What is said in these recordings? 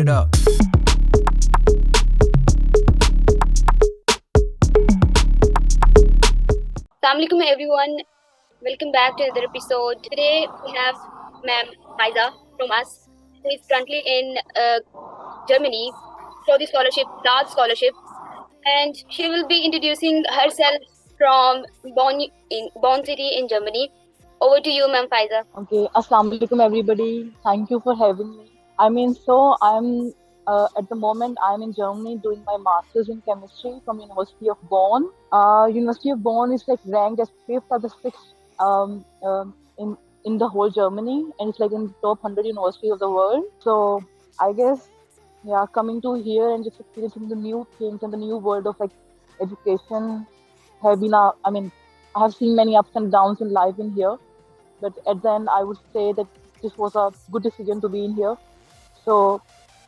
it up. Assalamualaikum everyone. Welcome back to another episode. Today we have Ma'am Faiza from us, who is currently in Germany for the scholarship, DAAD scholarship, and she will be introducing herself from Bonn City in Germany. Over to you, Ma'am Faiza. Okay, Assalamu alaikum everybody. Thank you for having me. I'm at the moment I'm in Germany doing my master's in chemistry from University of Bonn. University of Bonn is like ranked as fifth or the sixth in the whole Germany, and it's like in the top 100 universities of the world. So I guess yeah, coming to here and just experiencing the new things and the new world of like education have been I mean I have seen many ups and downs in life in here, but at the end, I would say that this was a good decision to be in here. So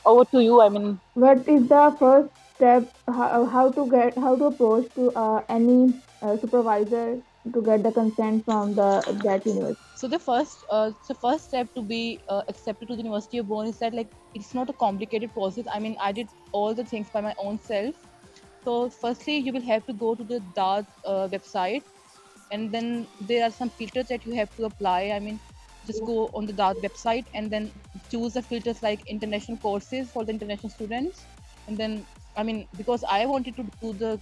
over to you. I mean, What is the first step? How to approach to any supervisor to get the consent from the that university? So the first step to be accepted to the University of Bonn is that like it's not a complicated process. I mean, I did all the things by my own self. So firstly, you will have to go to the DAAD website, and then there are some filters that you have to apply. I mean, just go on the DAAD website and then choose the filters like international courses for the international students, and then I mean because I wanted to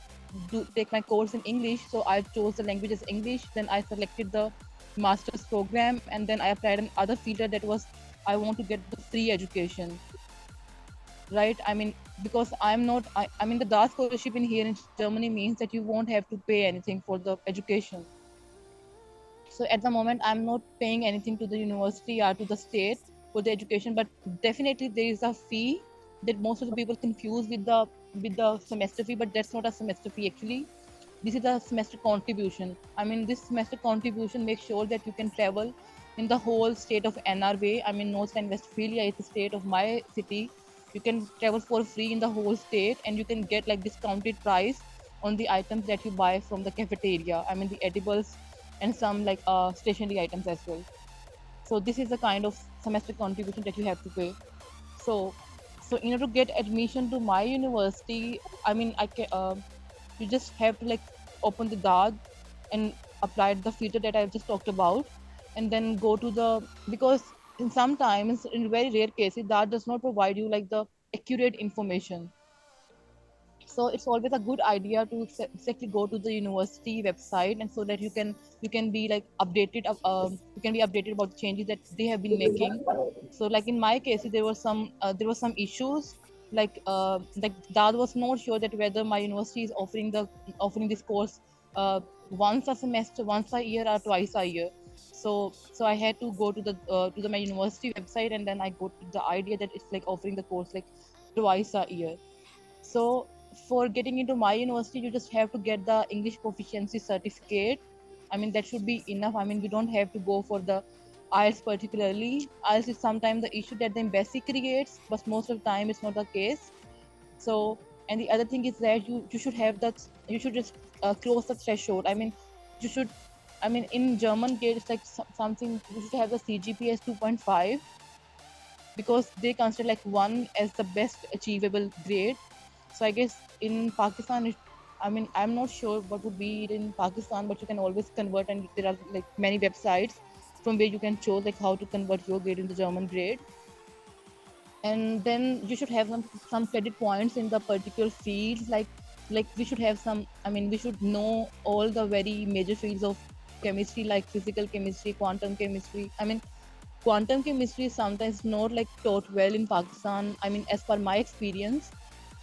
take my course in English, so I chose the language as English. Then I selected the master's program, and then I applied another filter that was I want to get the free education, right? I mean, because I mean the DAAD scholarship in here in Germany means that you won't have to pay anything for the education. So at the moment I'm not paying anything to the university or to the state for the education, but definitely there is a fee that most of the people confuse with the semester fee, but that's not a semester fee actually. This is a semester contribution. I mean, this semester contribution makes sure that you can travel in the whole state of NRW. I mean, North Rhine-Westphalia is the state of my city. You can travel for free in the whole state, and you can get like discounted price on the items that you buy from the cafeteria. I mean, the edibles and some like stationery items as well. So this is the kind of semester contribution that you have to pay. So so in order to get admission to my university, I mean, you just have to like open the DAAD and apply the filter that I've just talked about, and then go to the, because in sometimes in very rare cases DAAD does not provide you like the accurate information. So it's always a good idea to exactly go to the university website, and so that you can be like updated you can be updated about the changes that they have been making. So like in my case there were some issues like dad was not sure that whether my university is offering this course once a semester, once a year, or twice a year. So I had to go to the my university website, and then I got the idea that it's like offering the course like twice a year. So for getting into my university, you just have to get the English proficiency certificate. I mean, that should be enough. I mean, you don't have to go for the IELTS particularly. IELTS is sometimes the issue that the embassy creates, but most of the time it's not the case. So, and the other thing is that you should have that, you should just close the threshold. I mean, you should, I mean, in German grade, it's like something, you should have the CGPA as 2.5, because they consider like 1 as the best achievable grade. So I guess in Pakistan, I mean, I'm not sure what would be it in Pakistan, but you can always convert, and there are like many websites from where you can choose like how to convert your grade into German grade. And then you should have some credit points in the particular fields, like we should have some, I mean, we should know all the very major fields of chemistry, like physical chemistry, quantum chemistry. I mean, quantum chemistry is sometimes not like taught well in Pakistan, I mean, as per my experience.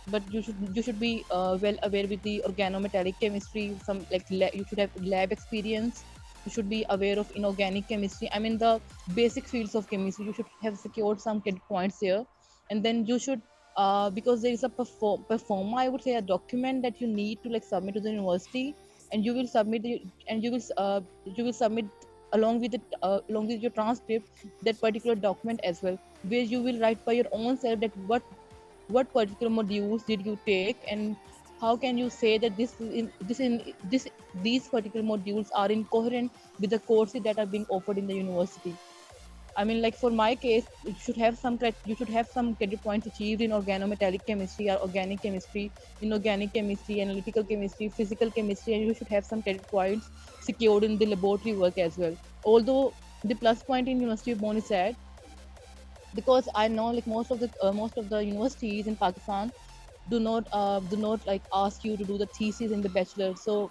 But you should be well aware with the organometallic chemistry, some like you should have lab experience. You should be aware of inorganic chemistry, I mean the basic fields of chemistry. You should have secured some credit points here. And then you should because there is a performa, I would say, a document that you need to like submit to the university. And you will submit and you will submit along with your transcript that particular document as well, where you will write by your own self that what particular modules did you take, and how can you say that these particular modules are incoherent with the courses that are being offered in the university. I mean, like for my case, you should have some credit points achieved in organometallic chemistry or organic chemistry, inorganic chemistry, analytical chemistry, physical chemistry, and you should have some credit points secured in the laboratory work as well. Although the plus point in University of Bonn is that because I know like most of the universities in Pakistan do not like ask you to do the thesis in the bachelor. So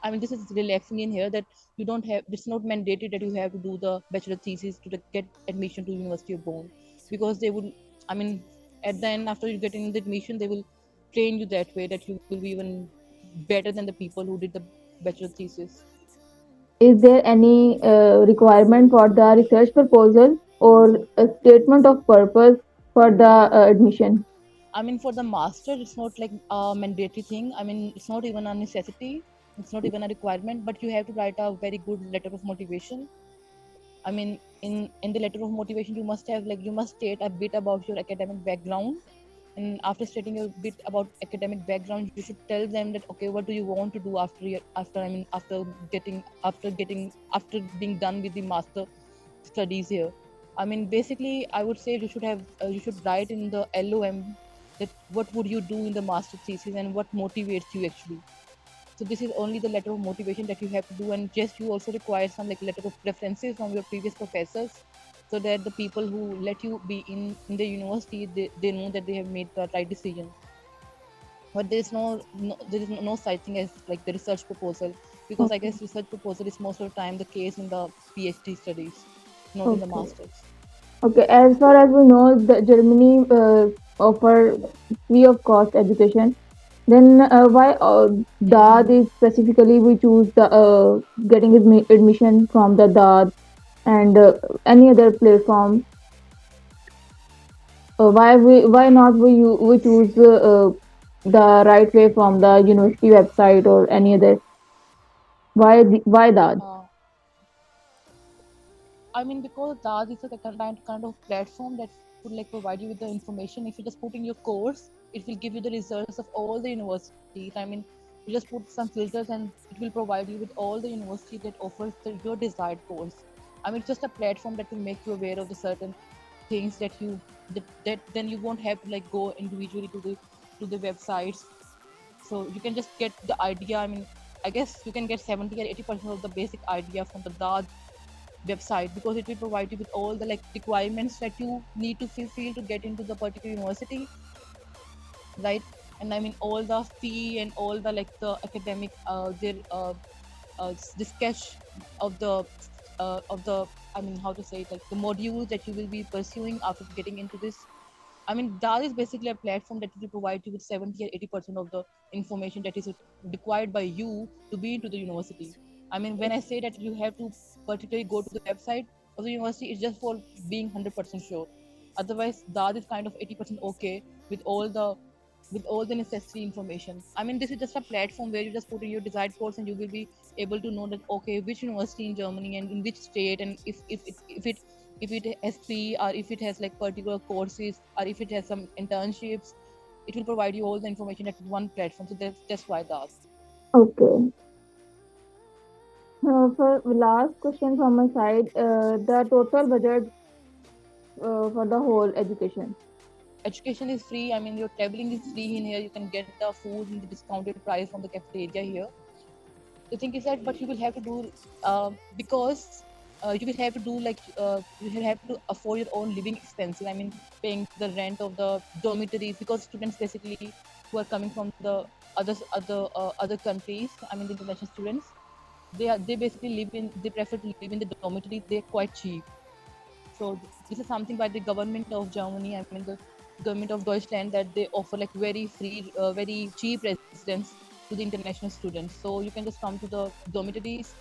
I mean this is relaxing in here that you don't have it's not mandated that you have to do the bachelor thesis to get admission to University of Bonn because they would I mean at the end after you get in the admission they will train you that way that you will be even better than the people who did the bachelor thesis. Is there any requirement for the research proposal or a statement of purpose for the admission? I mean, for the master, it's not like a mandatory thing. I mean, it's not even a necessity. It's not even a requirement. But you have to write a very good letter of motivation. I mean, in the letter of motivation, you must have like you must state a bit about your academic background. And after stating a bit about academic background, you should tell them that okay, what do you want to do after being done with the master studies here. I mean, basically, I would say you should write in the LOM that what would you do in the master thesis and what motivates you actually. So this is only the letter of motivation that you have to do, and just you also require some like letter of preferences from your previous professors, so that the people who let you be in the university they know that they have made the right decision. But there is no such thing as like the research proposal because I Okay. guess research proposal is most of the time the case in the PhD studies, not in the Okay. masters. Okay. As far as we know, the Germany offer free of cost education. Then why DAAD is specifically we choose the getting admission from the DAAD and any other platform. Why not we choose the right way from the university website or any other? Why DAAD? uh, I mean, because DAAD is a kind of platform that would like provide you with the information. If you just put in your course, it will give you the results of all the universities. I mean, you just put some filters and it will provide you with all the university that offers your desired course. I mean, it's just a platform that will make you aware of the certain things that then you won't have to like go individually to the websites. So you can just get the idea. I mean, I guess you can get 70 or 80% of the basic idea from the DAAD website because it will provide you with all the like requirements that you need to fulfill to get into the particular university, right? And I mean all the fee and all the like the academic their the sketch of the I mean how to say it, like the modules that you will be pursuing after getting into this. I mean, DAL is basically a platform that will provide you with 70 or 80% of the information that is required by you to be into the university. I mean, when I say that you have to particularly go to the website of the university, it's just for being 100% sure. Otherwise, DAL is kind of 80% okay with all the necessary information. I mean, this is just a platform where you just put in your desired course and you will be able to know that okay, which university in Germany and in which state, and if it has free or if it has like particular courses or if it has some internships, it will provide you all the information at one platform. So that's why that. Okay. For last question from my side, the total budget for the whole education. Education is free. I mean, your traveling is free in here. You can get the food in the discounted price from the cafeteria here. The thing is that but you will have to do because you will have to do like you will have to afford your own living expenses. I mean, paying the rent of the dormitories because students basically who are coming from the other countries, I mean the international students, they basically they prefer to live in the dormitories. They're quite cheap. So this is something by the government of Germany. I mean the government of Deutschland that they offer like very free, very cheap residence to the international students. So you can just come to the dormitories,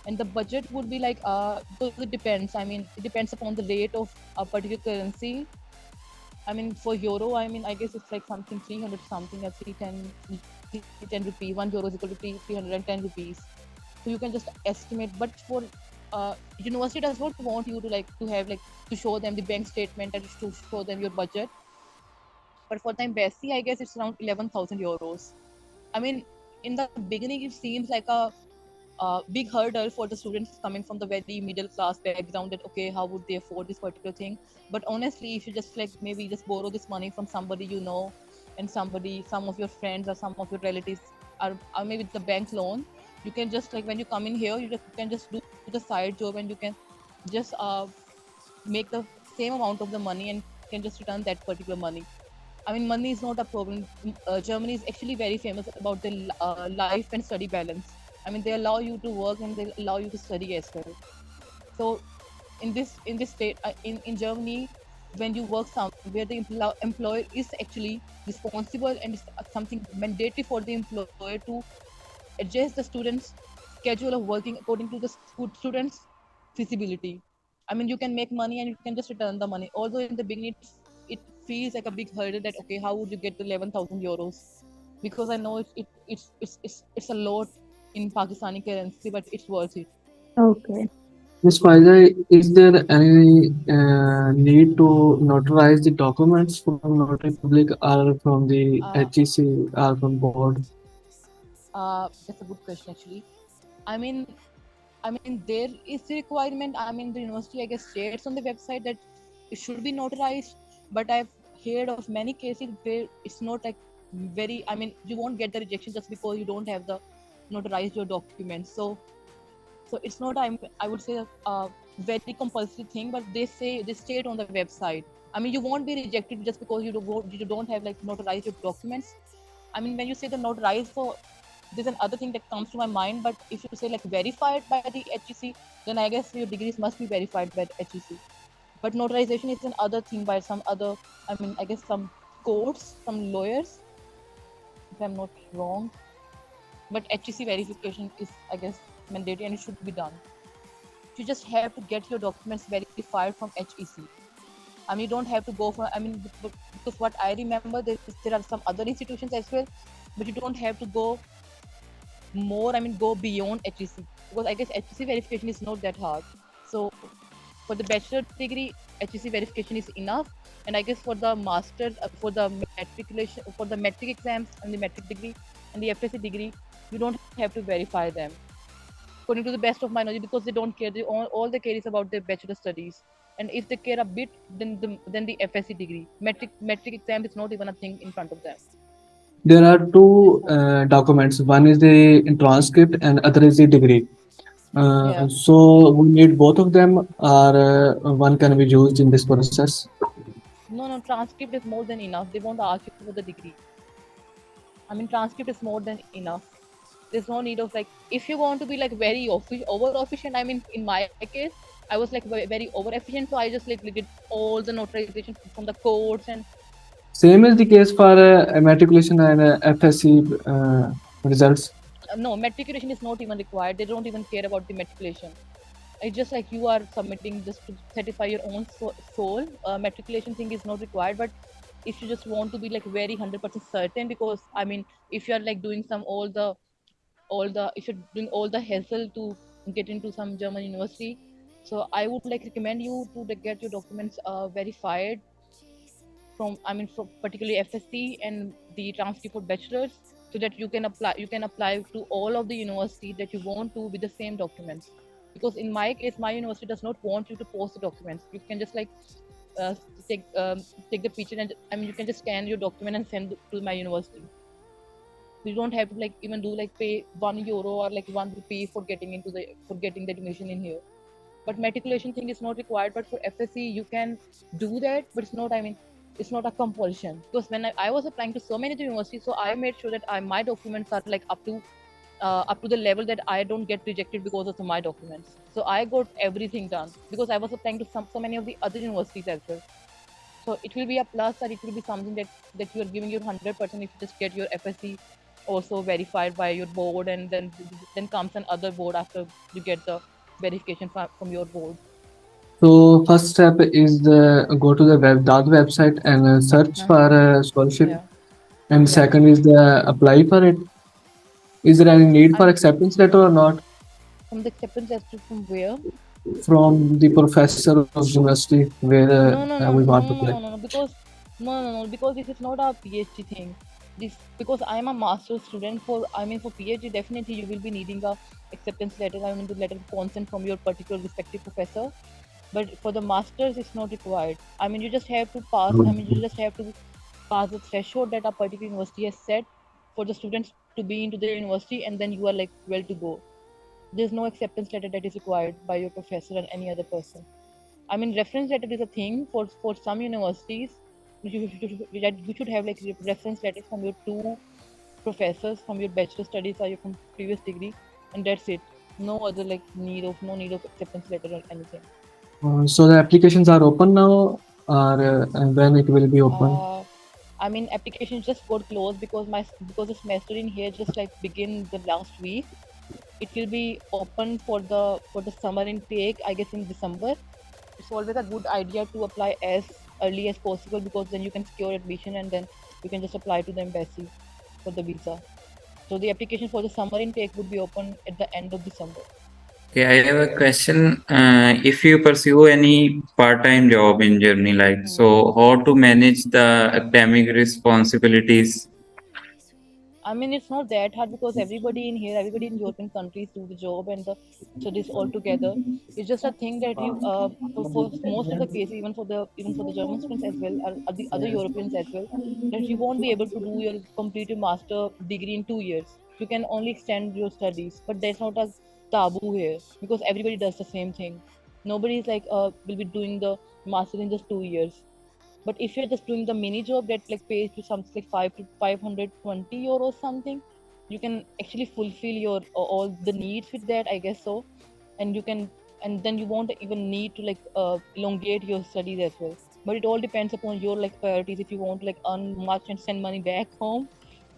and the budget would be like because it depends. I mean it depends upon the rate of a particular currency. I mean for euro, I mean I guess it's like something 300 something or 310 rupees. 1 euro is equal to 310 rupees. So you can just estimate. But for university does not want you to like to have like to show them the bank statement and to show them your budget. But for the embassy, I guess it's around 11,000 euros. I mean, in the beginning, it seems like a big hurdle for the students coming from the very middle class background, that okay, how would they afford this particular thing. But honestly, if you just like maybe just borrow this money from somebody you know, and some of your friends or some of your relatives, or maybe the bank loan, you can just like when you come in here, you can just do the side job, and you can just make the same amount of the money and can just return that particular money. I mean, money is not a problem. Germany is actually very famous about the life and study balance. I mean, they allow you to work and they allow you to study as well. So, in this state, in Germany, when you work somewhere, the employer is actually responsible, and it's something mandatory for the employer to adjust the students' schedule of working according to the students' feasibility. I mean, you can make money and you can just return the money. Although in the beginning it feels like a big hurdle that okay, how would you get the 11,000 euros? Because I know it's a lot in Pakistani currency, but it's worth it. Okay. Ms. Faiza, is there any need to notarize the documents from Notary Public or from the Uh, HEC or from board? that's a good question actually. I mean, there is the requirement. I mean, the university, I guess, states on the website that it should be notarized. But I've heard of many cases where it's not like very. I mean, you won't get the rejection just because you don't have the notarized your documents. So it's not. I would say a very compulsory thing, but they state on the website. I mean, you won't be rejected just because you don't have like notarized your documents. I mean, when you say the notarized, so there's another thing that comes to my mind. But if you say like verified by the HEC, then I guess your degrees must be verified by the HEC. But notarization is another thing by some other. I mean, I guess some courts, some lawyers, if I'm not wrong. But HEC verification is, I guess, mandatory and it should be done. You just have to get your documents verified from HEC. I mean, you don't have to go for. I mean, because what I remember, there are some other institutions as well, but you don't have to go more. I mean, go beyond HEC, because I guess HEC verification is not that hard. So for the bachelor degree, HEC verification is enough, and I guess for the master's, for the matriculation, for the metric exams and the metric degree and the FSC degree, you don't have to verify them. According to the best of my knowledge, because they don't care. All they care is about their bachelor studies. And if they care a bit, then the FSC degree, metric exam is not even a thing in front of them. There are two documents. One is the transcript and other is the degree. Yeah. So we need both of them, or one can be used in this process. No, transcript is more than enough. They won't ask you for the degree. I mean, transcript is more than enough. There's no need of like, if you want to be like very over efficient. I mean, in my case, I was like very over efficient, so I just like did all the notarization from the codes and Same is the case for matriculation and FSC results. no, matriculation is not even required. They don't even care about the matriculation. It's just like you are submitting just to satisfy your own soul. Matriculation thing is not required, but if you just want to be like very 100% certain, because I mean, if you are like doing some all the if you're doing all the hassle to get into some German university, so I would like recommend you to get your documents verified from, I mean, from particularly FSC and the transcript for bachelors, so that you can apply to all of the university that you want to with the same documents. Because in my case, my university does not want you to post the documents. You can just like uh, take take the picture, and I mean, you can just scan your document and send it to my university. You don't have to like even do like pay €1 or like 1 rupee for getting the admission in here. But matriculation thing is not required. But for FSC, you can do that, but it's not. I mean, it's not a compulsion. Because when I was applying to so many universities, so I made sure that my documents are like up to the level that I don't get rejected because of my documents. So I got everything done because I was applying to so many of the other universities as well. So it will be a plus, or it will be something that you are giving your 100% if you just get your FSC also verified by your board, and then comes another board after you get the verification from your board. So first step is go to the DAAD website and search Uh for huh. scholarship. Yeah. And Yeah. second is the apply for it. Is there any need for I'm acceptance letter or not from the acceptance as to from where? from the professor of university where No, no, we no, want to no, no, apply? no, no, no, because no, no, no, because this is not a PhD thing. this, because I am a master student. For for PhD, definitely you will be needing a acceptance letter. The letter of consent from your particular respective professor. But for the masters, it's not required. You just have to pass. You just have to pass the threshold that a particular university has set for the students to be into their university, and then you are like well to go. There's no acceptance letter that is required by your professor and any other person. Reference letter is a thing for some universities. You should have like reference letters from your two professors from your bachelor studies or your from previous degree, and that's it. No other like no need of acceptance letter or anything. So the applications are open now, or and when it will be open? Uh, application just got closed because the semester in here just like begin the last week. It will be open for the summer intake, I guess, in December. It's always a good idea to apply as early as possible, because then you can secure admission and then you can just apply to the embassy for the visa. So the application for the summer intake would be open at the end of December. Okay, I have a question. If you pursue any part-time job in Germany, like, so how to manage the academic responsibilities? It's not that hard because everybody in here, everybody in European countries do the job and the studies all together. It's just a thing that you, for most of the cases, even for the German students as well, or the other Europeans as well, that you won't be able to do your complete your master degree in 2 years. You can only extend your studies, but that's not a taboo here because everybody does the same thing. Nobody is like will be doing the master in just 2 years. But if you're just doing the mini job that like pays you something like 520 euros something, you can actually fulfill your all the needs with that, I guess so. And you can, and then you won't even need to like elongate your studies as well. But it all depends upon your like priorities. If you want to like earn much and send money back home,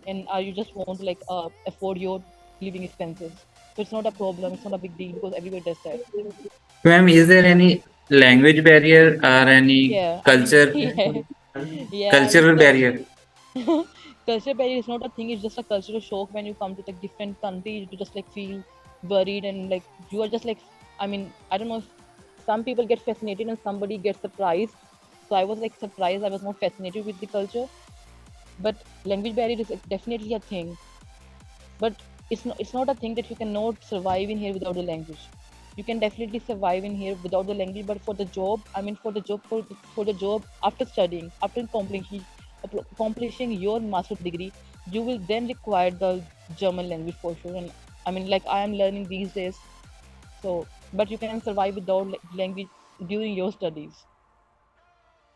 and you just want to like afford your living expenses. So it's not a problem. It's not a big deal because everybody does that. Ma'am, is there any language barrier or any Yeah, culture yeah, yeah. It's cultural barrier? culture barrier is not a thing. It's just a cultural shock when you come to like different countries. You just like feel worried and like you are just like. I don't know if some people get fascinated and somebody gets surprised. So I was like surprised. I was not fascinated with the culture, but language barrier is like, definitely a thing. But it's not a thing that you cannot survive in here without the language. You can definitely survive in here without the language, but for the job, for the job after studying, after accomplishing your master's degree, you will then require the German language for sure. And like I am learning these days. So but you can survive without language during your studies.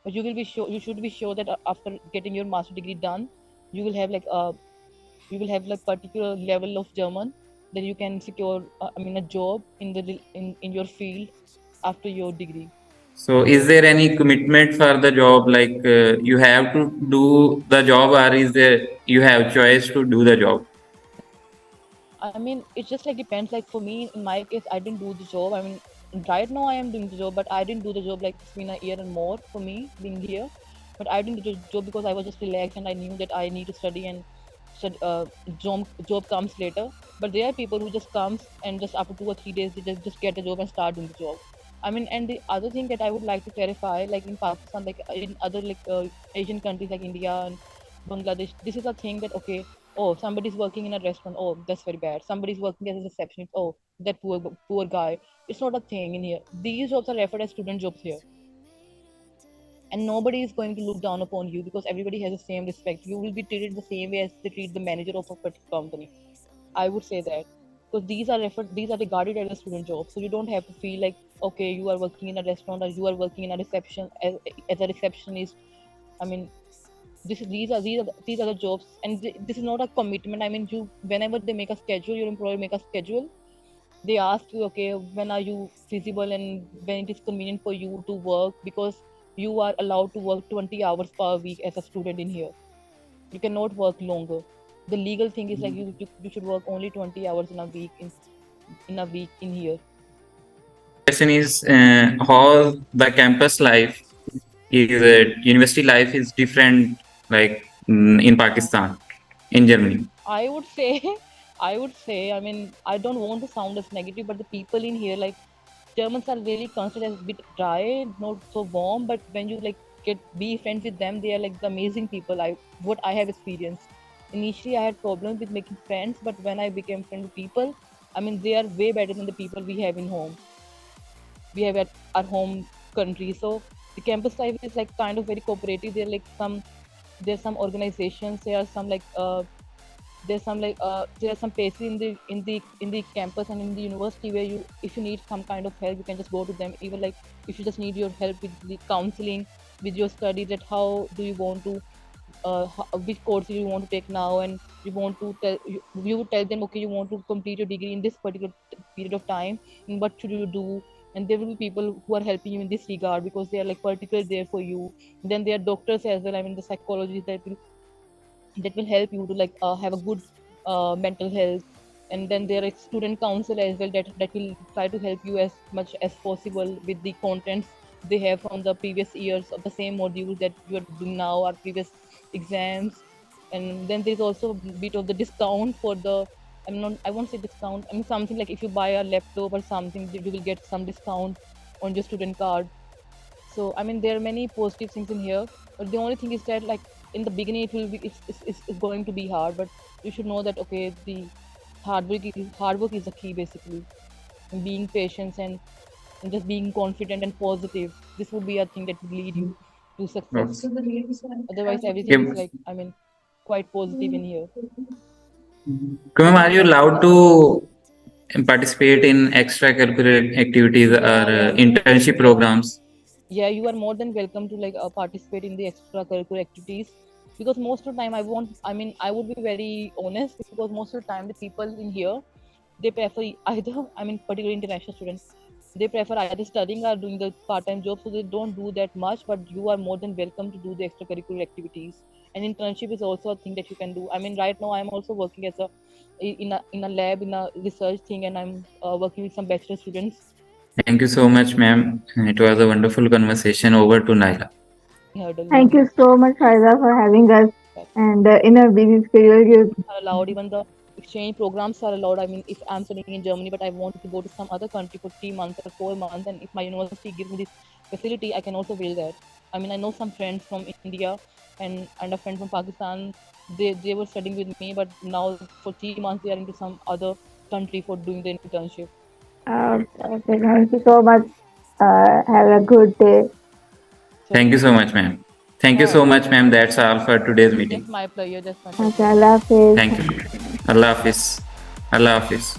But you should be sure that after getting your master degree done, you will have like a you will have like particular level of German that you can secure a job in in your field after your degree. So, is there any commitment for the job? Like, you have to do the job, or is there you have choice to do the job? It just like depends. Like for me, in my case, I didn't do the job. Right now I am doing the job, but I didn't do the job. Like it's been a year and more for me being here, but I didn't do the job because I was just relaxed and I knew that I need to study and job comes later. But there are people who just comes and just after 2 or 3 days they just get a job and start doing the job. And the other thing that I would like to clarify, like in Pakistan, like in other like Asian countries like India and Bangladesh, this is a thing that okay, oh, somebody's working in a restaurant, oh, that's very bad. Somebody's working as a receptionist, oh, that poor guy. It's not a thing in here. These jobs are referred as student jobs here, and nobody is going to look down upon you because everybody has the same respect. You will be treated the same way as they treat the manager of a particular company. I would say that because these are regarded as a student job, so you don't have to feel like okay, you are working in a restaurant or you are working in a reception as a receptionist. I mean, these are the jobs, and this is not a commitment. You whenever they make a schedule, your employer make a schedule. They ask you, okay, when are you feasible and when it is convenient for you to work, because you are allowed to work 20 hours per week as a student in here. You cannot work longer. The legal thing is like you should work only 20 hours in a week in a week in here. Question is how the campus life is university life is different, like in Pakistan, in Germany. I would say, I don't want to sound as negative, but the people in here, like Germans, are really considered as a bit dry, not so warm. But when you like be friends with them, they are like the amazing people. What I have experienced. initially I had problems with making friends, but when I became friends with people, I mean, they are way better than the people we have in home. We have at our home country. So the campus life is like kind of very cooperative. There's some organizations. There are some places in the campus and in the university where you, if you need some kind of help, you can just go to them. Even like if you just need your help with the counseling, with your studies, that how do you want to which courses you want to take now, and you want to you would tell them, okay, you want to complete your degree in this particular period of time, and what should you do. And there will be people who are helping you in this regard because they are like particularly there for you. Then there are doctors as well, I mean the psychologists that will help you to like have a good mental health. And then there is student council as well, that will try to help you as much as possible with the contents they have from the previous years of the same module that you are doing now, or previous exams. And then there's also a bit of the discount for the, I won't say discount, I mean something like if you buy a laptop or something, you will get some discount on your student card. So I mean there are many positive things in here, but the only thing is that like in the beginning it will be it's going to be hard, but you should know that okay, the hard work is the key basically, and being patient and just being confident and positive. This would be a thing that would lead you to success. Otherwise everything is Okay. like, I mean, quite positive in here. Kumam, are you allowed to participate in extracurricular activities or Yeah, internship programs? yeah, you are more than welcome to like participate in the extracurricular activities, because most of the time I would be very honest, because most of the time the people in here, they prefer either, I mean particularly international students, they prefer either studying or doing the part-time job, so they don't do that much. But you are more than welcome to do the extracurricular activities. And internship is also a thing that you can do. I mean right now I'm also working as a in a lab, in a research thing, and I'm working with some bachelor students. Thank you so much, ma'am. It was a wonderful conversation. Over to Naila. Yeah, Thank you so much, Faiza, for having us. And in a busy schedule, you are allowed, even the exchange programs are allowed. I mean, if I'm studying in Germany but I want to go to some other country for 3 months or 4 months, and if my university gives me this facility, I can also build that. I mean, I know some friends from India and a friend from Pakistan. They were studying with me, but now for 3 months they are into some other country for doing the internship. okay, thank you so much. Have a good day. So Thank you so much, ma'am. Thank you so much, ma'am. That's all for today's just meeting. my pleasure, just my Okay, pleasure. Allah Hafiz. Thank you. Allah Hafiz. Allah Hafiz.